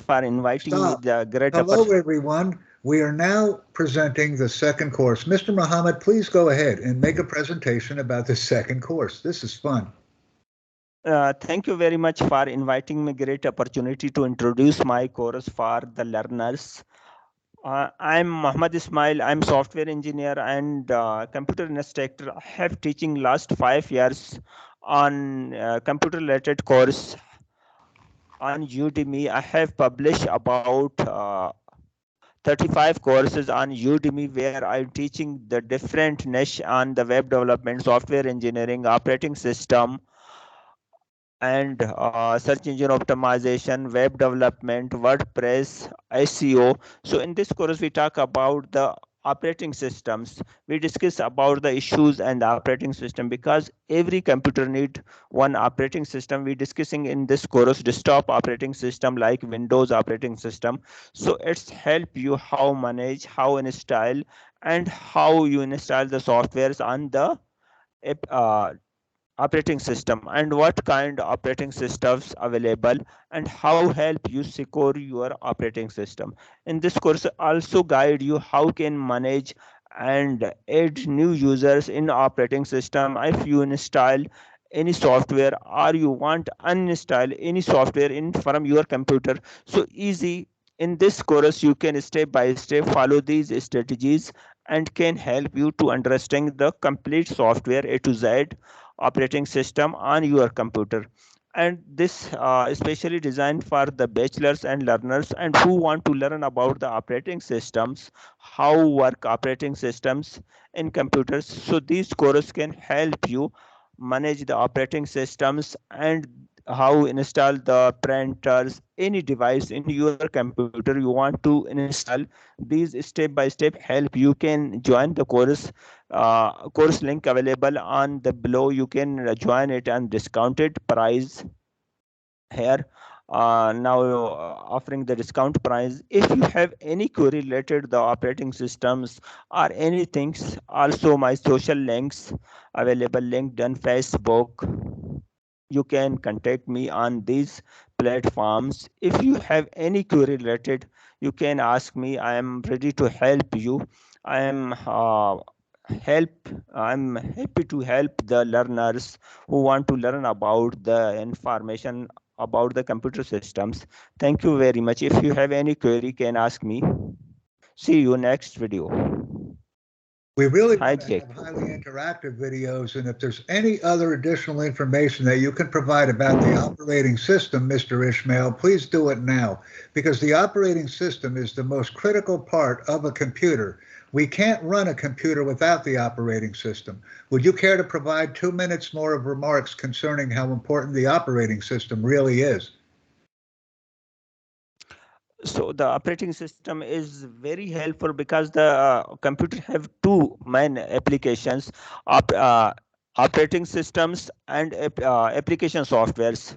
for inviting me. Stop. The great Hello, opportunity. everyone. We are now presenting the second course. Mr. Muhammad, please go ahead and make a presentation about the second course. This is fun. Thank you very much for inviting me. Great opportunity to introduce my course for the learners. I'm Muhammad Ismail. I'm software engineer and computer instructor. I have teaching last 5 years on computer related course on Udemy. I have published about 35 courses on Udemy where I'm teaching the different niche on the web development, software engineering, operating system, and search engine optimization, web development, WordPress, SEO. So in this course, we talk about the operating systems. We discuss about the issues and the operating system because every computer need one operating system. We discussing in this course desktop operating system like Windows operating system. So it's help you how manage, how install, and how you install the softwares on the operating system and what kind of operating systems available and how help you secure your operating system. In this course also guide you how can manage and add new users in operating system if you install any software or you want uninstall any software in from your computer. So easy. In this course you can step by step follow these strategies and can help you to understand the complete software A to Z operating system on your computer. And this especially designed for the bachelors and learners and who want to learn about the operating systems, how work operating systems in computers. So these courses can help you manage the operating systems and how install the printers, any device in your computer you want to install. These step by step help you can join the course link available on the below. You can join it and discounted price here. Now offering the discount price. If you have any query related the operating systems or anything, also my social links available, LinkedIn, Facebook. You can contact me on these platforms. If you have any query related, you can ask me. I am ready to help you. I am help I'm happy to help the learners who want to learn about the information about the computer systems. Thank you very much. If you have any query, can ask me. See you next video. We really Hi want to Jack. have highly interactive videos, and if there's any other additional information that you can provide about the operating system, Mr. Ishmael, please do it now, because the operating system is the most critical part of a computer. We can't run a computer without the operating system. Would you care to provide 2 minutes more of remarks concerning how important the operating system really is? So the operating system is very helpful because the computer have two main applications, operating systems and application softwares.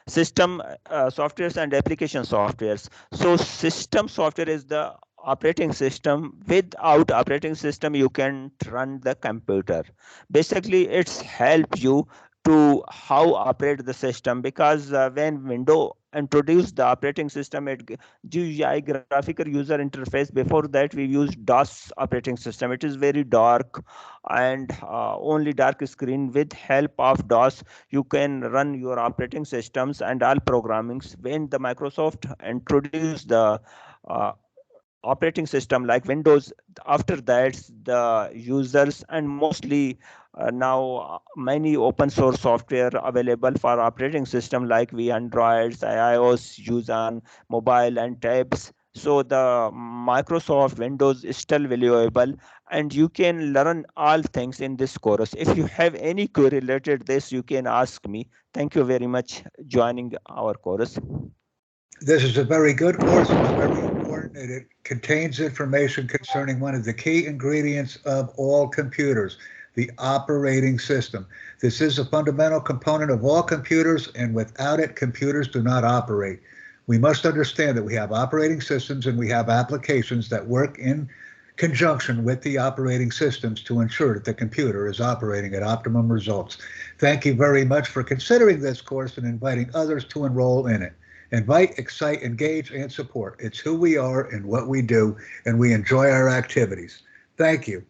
System softwares and application softwares. So system software is the operating system. Without operating system you can run the computer. Basically it's help you to how operate the system because when window introduced the operating system it GUI, graphical user interface. Before that we used DOS operating system. It is very dark and only dark screen. With help of DOS you can run your operating systems and all programmings. When the Microsoft introduced the uh, operating system like Windows, after that the users and mostly now many open source software available for operating system like we Androids, iOS use on mobile and tabs. So the Microsoft Windows is still valuable and you can learn all things in this course. If you have any query related this, you can ask me. Thank you very much joining our course. This is a very good course. It's very important, and it contains information concerning one of the key ingredients of all computers, the operating system. This is a fundamental component of all computers, and without it, computers do not operate. We must understand that we have operating systems and we have applications that work in conjunction with the operating systems to ensure that the computer is operating at optimum results. Thank you very much for considering this course and inviting others to enroll in it. Invite, excite, engage, and support. It's who we are and what we do, and we enjoy our activities. Thank you.